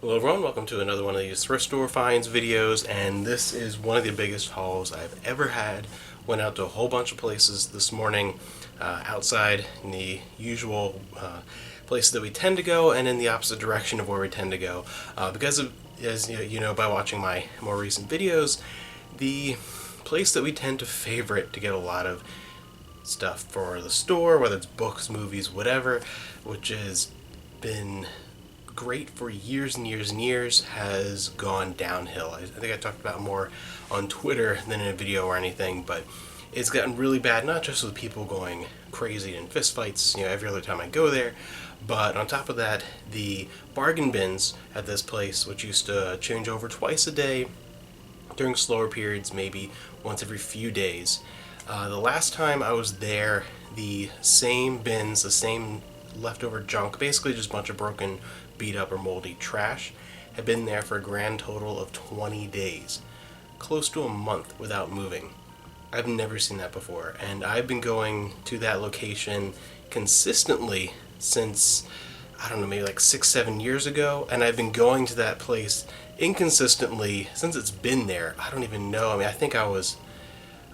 Hello everyone, welcome to another one of these thrift store finds videos, and this is one of the biggest hauls I've ever had. Went out to a whole bunch of places this morning, outside in the usual places that we tend to go and in the opposite direction of where we tend to go. Because of, as you know by watching my more recent videos, the place that we tend to favorite to get a lot of stuff for the store, whether it's books, movies, whatever, which has been great for years and years and years, has gone downhill. I think I talked about it more on Twitter than in a video or anything, but it's gotten really bad, not just with people going crazy in fistfights, every other time I go there, but on top of that, the bargain bins at this place, which used to change over twice a day during slower periods, maybe once every few days. The last time I was there, the same bins, the same leftover junk, basically just a bunch of broken, beat up or moldy trash, had been there for a grand total of 20 days. Close to a month without moving. I've never seen that before, and I've been going to that location consistently since, I don't know, maybe like 6-7 years ago, and I've been going to that place inconsistently since it's been there. I don't even know. I think I was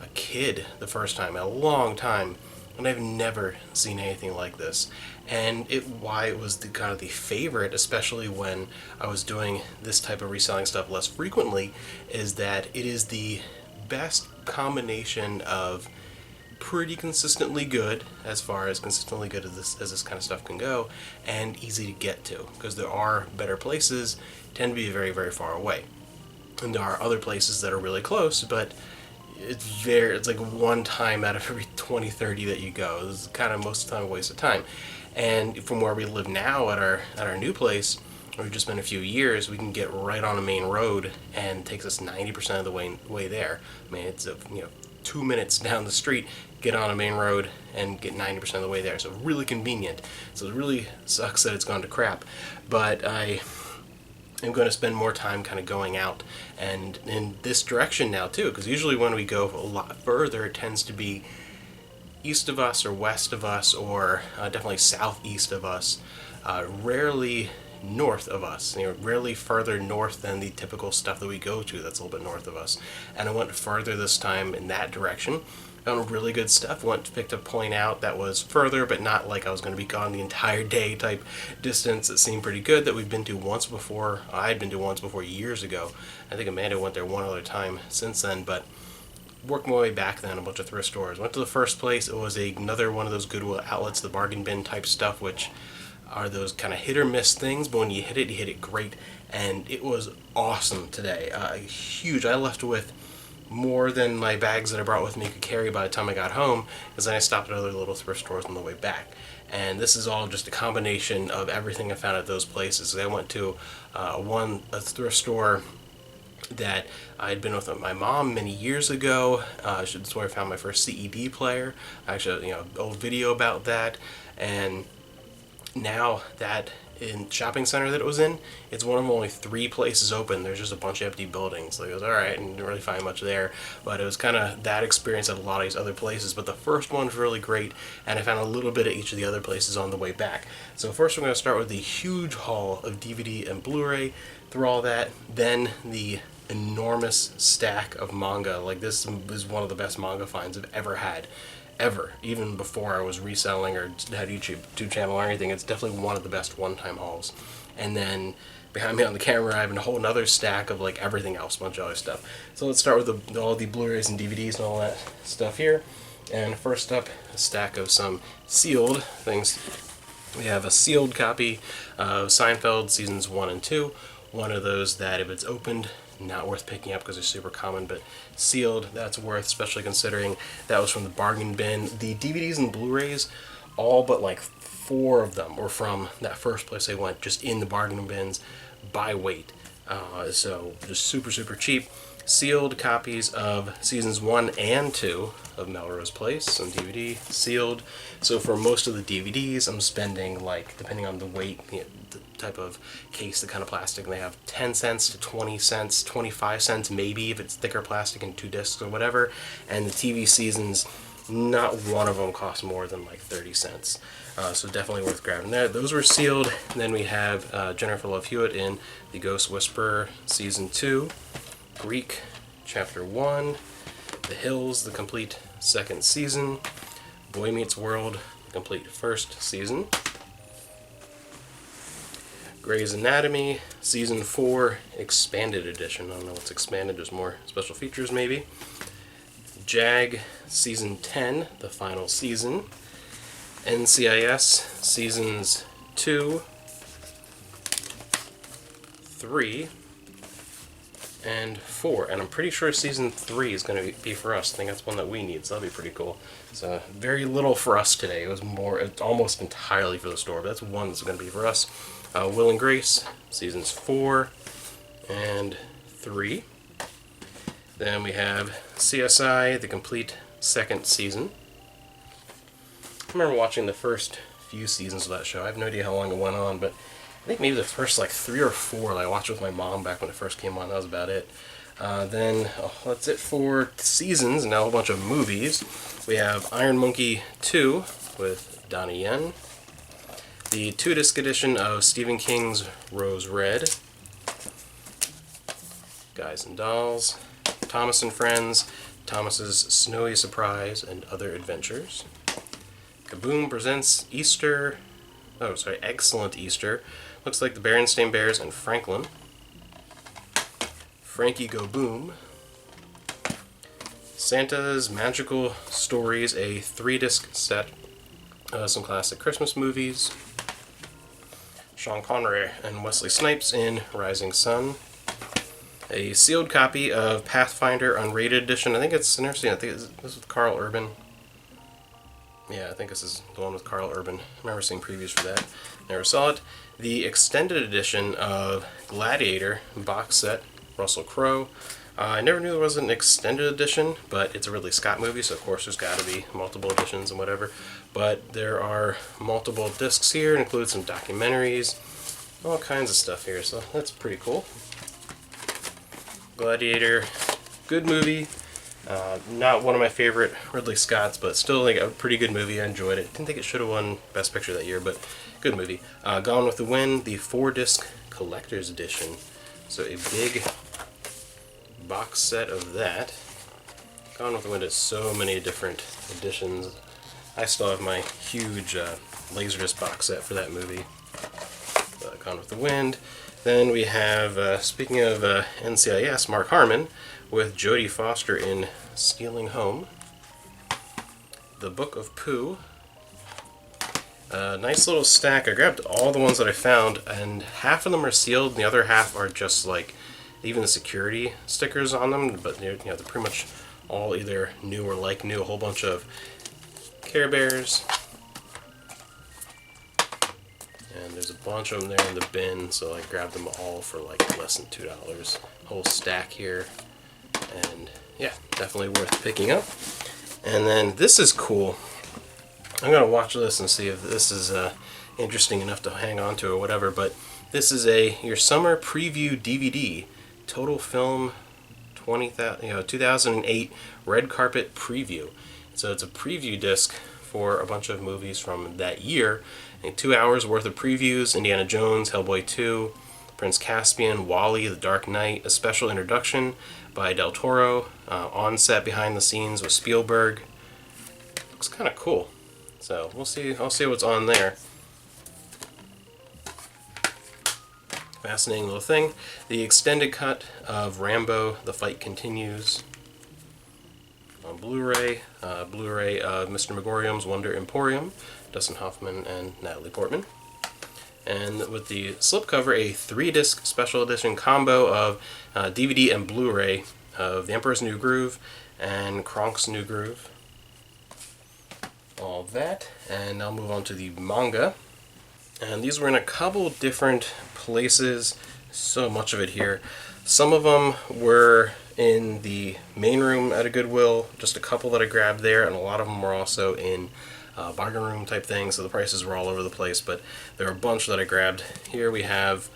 a kid the first time, a long time, and I've never seen anything like this. And why it was kind of the favorite, especially when I was doing this type of reselling stuff less frequently, is that it is the best combination of pretty consistently good, as far as consistently good as this kind of stuff can go, and easy to get to, because there are better places tend to be very, very far away, and there are other places that are really close, but it's like one time out of every 20-30 that you go. This is kind of most of the time a waste of time. And from where we live now at our new place, where we've just been a few years, we can get right on a main road, and it takes us 90% of the way there. It's 2 minutes down the street, get on a main road and get 90% of the way there. So really convenient. So it really sucks that it's gone to crap, but I'm going to spend more time kind of going out and in this direction now too, because usually when we go a lot further, it tends to be east of us or west of us, or definitely southeast of us, rarely north of us, rarely further north than the typical stuff that we go to that's a little bit north of us. And I went further this time in that direction. Found really good stuff. Picked a point out that was further, but not like I was going to be gone the entire day type distance. It seemed pretty good, that we've been to once before. I had been to once before years ago. I think Amanda went there one other time since then, but worked my way back then, a bunch of thrift stores. Went to the first place. It was another one of those Goodwill outlets, the bargain bin type stuff, which are those kind of hit or miss things, but when you hit it great, and it was awesome today. Huge. I left with more than my bags that I brought with me could carry by the time I got home, because then I stopped at other little thrift stores on the way back. And this is all just a combination of everything I found at those places. I went to a thrift store that I had been with my mom many years ago. That's where I found my first CED player. Actually, old video about that. And now that in shopping center that it was in, it's one of only 3 places open. There's just a bunch of empty buildings. So it was alright, and didn't really find much there, but it was kind of that experience at a lot of these other places. But the first one was really great, and I found a little bit of each of the other places on the way back. So first we're going to start with the huge haul of DVD and Blu-ray, through all that, then the enormous stack of manga. Like, this is one of the best manga finds I've ever had. Ever. Even before I was reselling or had a YouTube channel or anything, it's definitely one of the best one-time hauls. And then behind me on the camera, I have a whole another stack of like everything else, a bunch of other stuff. So let's start with all the Blu-rays and DVDs and all that stuff here. And first up, a stack of some sealed things. We have a sealed copy of Seinfeld seasons 1 and 2. One of those that, if it's opened, not worth picking up because they're super common, but sealed, that's worth, especially considering that was from the bargain bin. The DVDs and Blu-rays, all but like 4 of them were from that first place I went, just in the bargain bins by weight. So just super, super cheap. Sealed copies of seasons 1 and 2 of Melrose Place on DVD, sealed. So for most of the DVDs, I'm spending, like, depending on the weight, the type of case, the kind of plastic, and they have 10 cents to 20 cents, 25 cents maybe if it's thicker plastic and 2 discs or whatever. And the TV seasons, not one of them cost more than like 30 cents. So definitely worth grabbing that. Those were sealed. And then we have Jennifer Love Hewitt in The Ghost Whisperer Season 2, Greek Chapter 1, The Hills, the complete second season, Boy Meets World, the complete first season, Grey's Anatomy Season 4 Expanded Edition. I don't know what's expanded, there's more special features maybe. Jag Season 10, the final season. NCIS Seasons 2, 3, and 4. And I'm pretty sure Season 3 is going to be for us. I think that's one that we need, so that'll be pretty cool. So very little for us today. It's almost entirely for the store, but that's one that's going to be for us. Will and Grace Seasons 4 and 3. Then we have CSI, the complete second season. I remember watching the first few seasons of that show. I have no idea how long it went on, but I think maybe the first like 3 or 4 that I watched with my mom back when it first came on. That was about it. That's it for seasons. Now a whole bunch of movies. We have Iron Monkey 2 with Donnie Yen. The 2-disc edition of Stephen King's Rose Red. Guys and Dolls. Thomas and Friends. Thomas's Snowy Surprise and Other Adventures. Kaboom presents Excellent Easter. Looks like the Berenstain Bears and Franklin. Frankie Go Boom. Santa's Magical Stories, a 3-disc set. Some classic Christmas movies. Sean Connery and Wesley Snipes in Rising Sun. A sealed copy of Pathfinder Unrated Edition. I think it's interesting. I think this is with Carl Urban. Yeah, I think this is the one with Carl Urban. I remember seeing previews for that. Never saw it. The extended edition of Gladiator box set, Russell Crowe. I never knew there was an extended edition, but it's a Ridley Scott movie, so of course there's got to be multiple editions and whatever. But there are multiple discs here, include some documentaries, all kinds of stuff here, so that's pretty cool. Gladiator, good movie. Not one of my favorite Ridley Scotts, but still like a pretty good movie. I enjoyed it. Didn't think it should have won Best Picture that year, but good movie. Gone with the Wind, the 4-disc collector's edition. So a big box set of that. Gone with the Wind has so many different editions. I still have my huge Laserdisc box set for that movie. Gone with the Wind. Then we have, speaking of NCIS, Mark Harmon with Jodie Foster in Stealing Home. The Book of Pooh. Nice little stack. I grabbed all the ones that I found, and half of them are sealed, and the other half are just like even the security stickers on them, but they're pretty much all either new or like new. A whole bunch of Care Bears. And there's a bunch of them there in the bin, so I grabbed them all for like less than $2. Whole stack here. And yeah, definitely worth picking up. And then this is cool. I'm going to watch this and see if this is interesting enough to hang on to or whatever, but this is your summer preview DVD, Total Film 2008 Red Carpet Preview. So it's a preview disc for a bunch of movies from that year. And 2 hours worth of previews: Indiana Jones, Hellboy 2, Prince Caspian, Wall-E, The Dark Knight, a special introduction by Del Toro, on set behind the scenes with Spielberg. Looks kind of cool. So we'll see. I'll see what's on there. Fascinating little thing. The extended cut of Rambo: The Fight Continues on Blu-ray. Blu-ray of Mr. Megorium's Wonder Emporium, Dustin Hoffman and Natalie Portman. And with the slipcover, a 3-disc special edition combo of DVD and Blu-ray of The Emperor's New Groove and Kronk's New Groove. All that. And I'll move on to the manga. And these were in a couple different places. So much of it here. Some of them were in the main room at a Goodwill, just a couple that I grabbed there, and a lot of them were also in bargain room type things, so the prices were all over the place, but there are a bunch that I grabbed. Here we have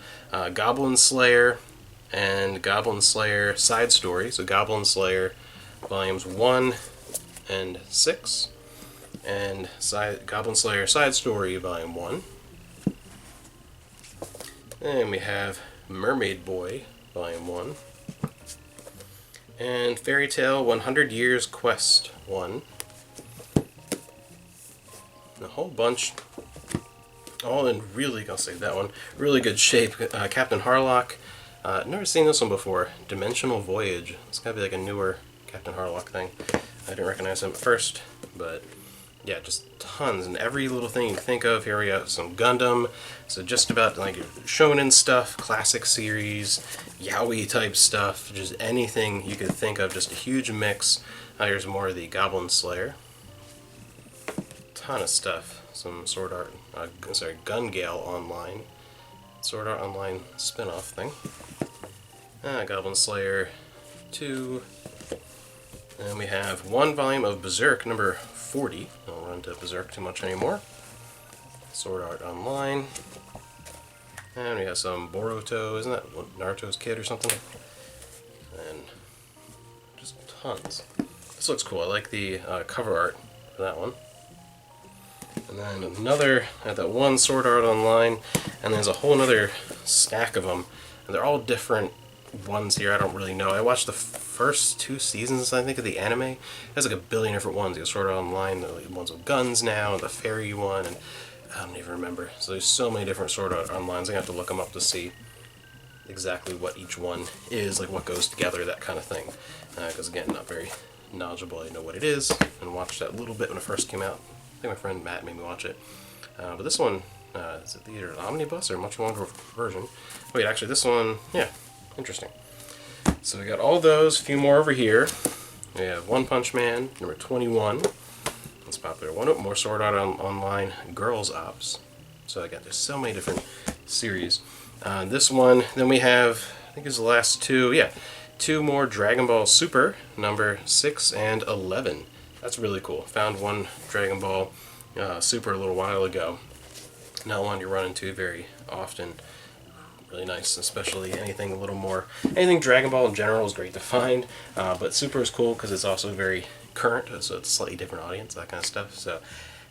Goblin Slayer and Goblin Slayer Side Story. So Goblin Slayer Volumes 1 and 6, and Goblin Slayer Side Story Volume 1. And we have Mermaid Boy Volume 1, and Fairy Tale 100 Years Quest 1. A whole bunch, all in really, I'll say that one, really good shape. Captain Harlock, never seen this one before. Dimensional Voyage. It's gotta be like a newer Captain Harlock thing. I didn't recognize him at first, but yeah, just tons, and every little thing you can think of. Here we have some Gundam, so just about like shonen stuff, classic series, yaoi type stuff, just anything you could think of, just a huge mix. Here's more of the Goblin Slayer. Ton of stuff. Some Sword Art, Gun Gale Online, Sword Art Online spin-off thing. Goblin Slayer 2. And we have one volume of Berserk, number 40. I don't run to Berserk too much anymore. Sword Art Online. And we have some Boruto, isn't that Naruto's kid or something? And just tons. This looks cool. I like the cover art for that one. And then another, that one Sword Art Online, and there's a whole other stack of them. And they're all different ones here. I don't really know. I watched the first 2 seasons, I think, of the anime. There's like a billion different ones. You have Sword Art Online, the ones with guns now, and the fairy one, and I don't even remember. So there's so many different Sword Art Onlines. I have to look them up to see exactly what each one is, like what goes together, that kind of thing. Because again, not very knowledgeable. I know what it is, and watched that a little bit when it first came out. I think my friend Matt made me watch it. But this one, is it either an omnibus or a much longer version? Wait, actually, this one, yeah, interesting. So we got all those, a few more over here. We have One Punch Man, number 21. That's a popular one. Oh, more Sword Art Online Girls Ops. So again, there's so many different series. This one, then we have, I think it's the last 2, yeah, 2 more Dragon Ball Super, number 6 and 11. That's really cool. Found one Dragon Ball Super a little while ago. Not one you run into very often. Really nice, especially anything a little more... Anything Dragon Ball in general is great to find, but Super is cool because it's also very current, so it's a slightly different audience, that kind of stuff. So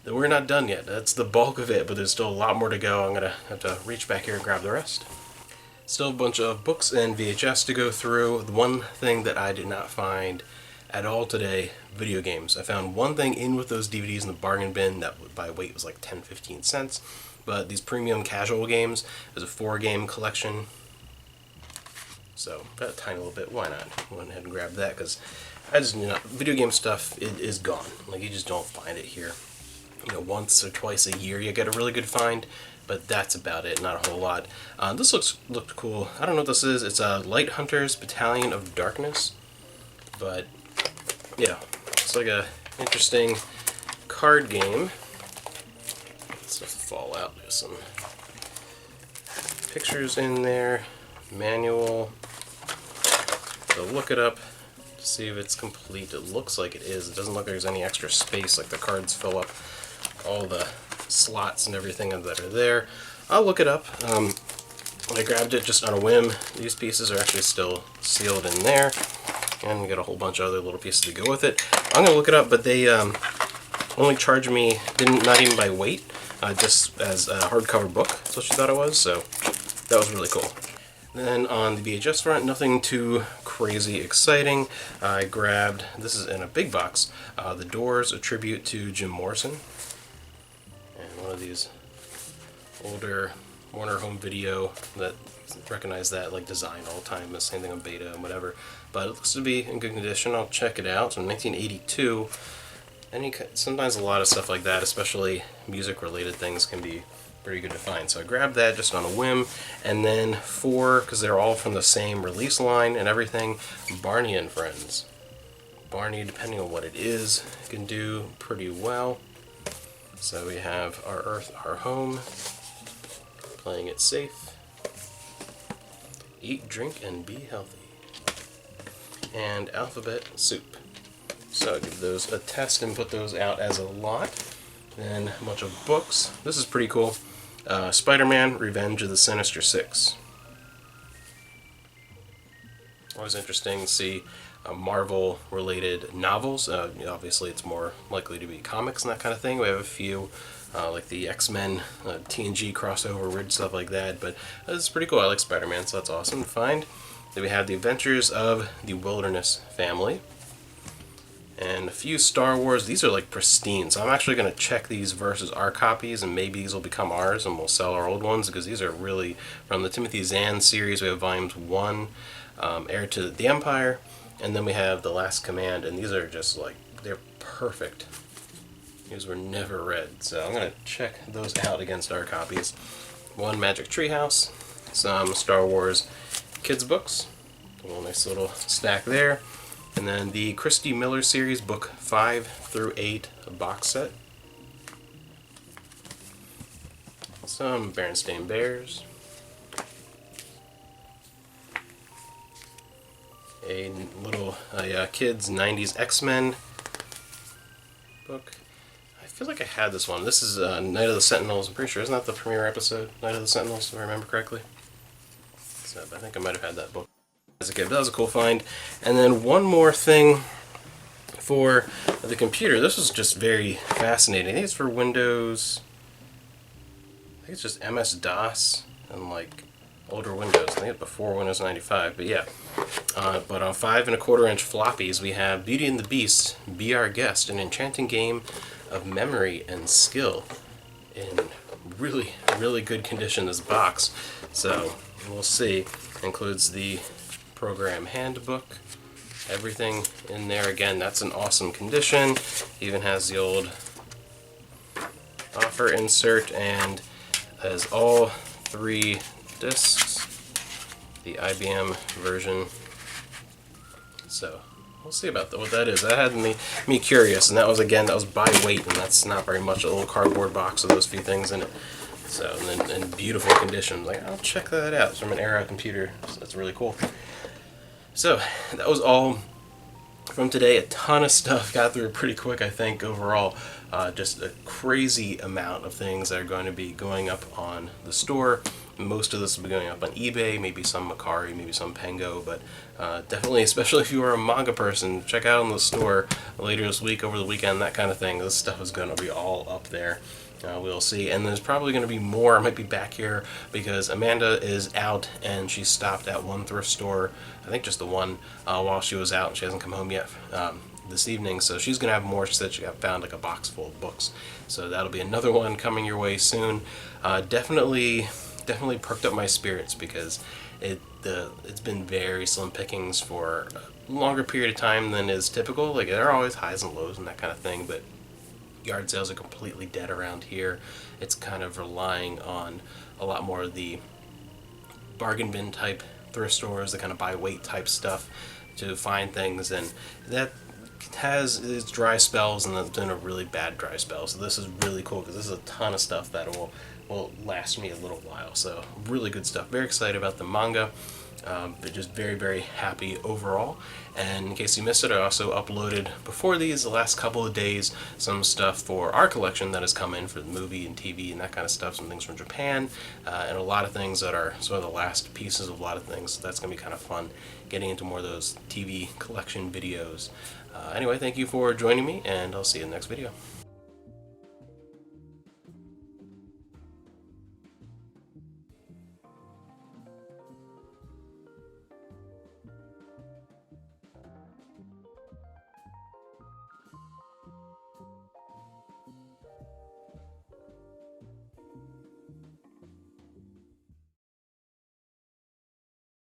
we're not done yet. That's the bulk of it, but there's still a lot more to go. I'm going to have to reach back here and grab the rest. Still a bunch of books and VHS to go through. The one thing that I did not find at all today, video games. I found one thing in with those DVDs in the bargain bin that by weight was like 10-15 cents. But these premium casual games, there's a 4-game collection. So, got a tiny little bit, why not? Went ahead and grabbed that, because I just, video game stuff is gone. Like, you just don't find it here. Once or twice a year you get a really good find, but that's about it, not a whole lot. This looked cool. I don't know what this is. It's a Light Hunters Battalion of Darkness. But, yeah, it's like a interesting card game. Stuff fall out. There's some pictures in there, manual. So look it up to see if it's complete. It looks like it is. It doesn't look like there's any extra space, like the cards fill up all the slots and everything that are there. I'll look it up. I grabbed it just on a whim. These pieces are actually still sealed in there, and we got a whole bunch of other little pieces to go with it. I'm gonna look it up, but they only charged me, not even by weight. Just as a hardcover book. That's what she thought it was, so that was really cool. Then on the VHS front, nothing too crazy exciting. I grabbed, this is in a big box, The Doors, a tribute to Jim Morrison. And one of these older Warner Home Video that recognize that like design all the time, the same thing on beta and whatever. But it looks to be in good condition. I'll check it out. It's from 1982. Sometimes a lot of stuff like that, especially music-related things, can be pretty good to find. So I grabbed that just on a whim, and then 4, because they're all from the same release line and everything, Barney and Friends. Barney, depending on what it is, can do pretty well. So we have Our Earth, Our Home, Playing It Safe, Eat, Drink, and Be Healthy, and Alphabet Soup. So I'll give those a test and put those out as a lot. Then a bunch of books. This is pretty cool. Spider-Man, Revenge of the Sinister Six. Always interesting to see Marvel related novels. Obviously it's more likely to be comics and that kind of thing. We have a few like the X-Men TNG crossover, weird stuff like that, but it's pretty cool. I like Spider-Man, so that's awesome to find. Then we have the Adventures of the Wilderness Family, and a few Star Wars. These are like pristine, so I'm actually going to check these versus our copies, and maybe these will become ours and we'll sell our old ones, because these are really from the Timothy Zahn series. We have volumes 1, Heir to the Empire, and then we have The Last Command, and these are just like, they're perfect. These were never read, so I'm going to check those out against our copies. 1 Magic Treehouse, some Star Wars kids books, a little nice little stack there, and then the Christy Miller series, book 5 through 8 box set. Some Berenstain Bears. A little kids 90s X-Men book. I feel like I had this one. This is Night of the Sentinels. I'm pretty sure. Isn't that the premiere episode? Night of the Sentinels, if I remember correctly. So I think I might have had that book as a kid. But that was a cool find. And then one more thing for the computer. This was just very fascinating. I think it's for Windows. I think it's just MS-DOS and like older Windows. I think it's before Windows 95. But yeah. But on 5 1/4 inch floppies, we have Beauty and the Beast, Be Our Guest, an enchanting game of memory and skill, in really, really good condition, this box. So we'll see. Includes the program handbook, everything in there. Again, that's an awesome condition. Even has the old offer insert, and has all 3 discs, the IBM version. So we'll see about what that is. That had me curious, and that was by weight, and that's not very much. A little cardboard box with those few things in it. So, and then in beautiful condition. Like, I'll check that out. It's from an era computer. So that's really cool. So that was all from today. A ton of stuff got through pretty quick, I think, overall. Just a crazy amount of things that are going to be going up on the store. Most of this will be going up on eBay, maybe some Macari, maybe some Pengo, but definitely, especially if you are a manga person, check out on the store later this week, over the weekend, that kind of thing. This stuff is going to be all up there. We'll see. And there's probably going to be more. I might be back here because Amanda is out, and she stopped at one thrift store, I think just the one, while she was out, and she hasn't come home yet this evening. So she's going to have more. She said she got found like a box full of books. So that'll be another one coming your way soon. Definitely perked up my spirits, because it's been very slim pickings for a longer period of time than is typical. Like, there are always highs and lows and that kind of thing, but yard sales are completely dead around here. It's kind of relying on a lot more of the bargain bin type thrift stores, the kind of buy weight type stuff to find things, and that has its dry spells, and that's been a really bad dry spell. So this is really cool, because this is a ton of stuff that will last me a little while. So really good stuff. Very excited about the manga, but just very, very happy overall. And in case you missed it, I also uploaded before these, the last couple of days, some stuff for our collection that has come in for the movie and TV and that kind of stuff, some things from Japan, and a lot of things that are sort of the last pieces of a lot of things. So that's going to be kind of fun, getting into more of those TV collection videos. Anyway, thank you for joining me, and I'll see you in the next video.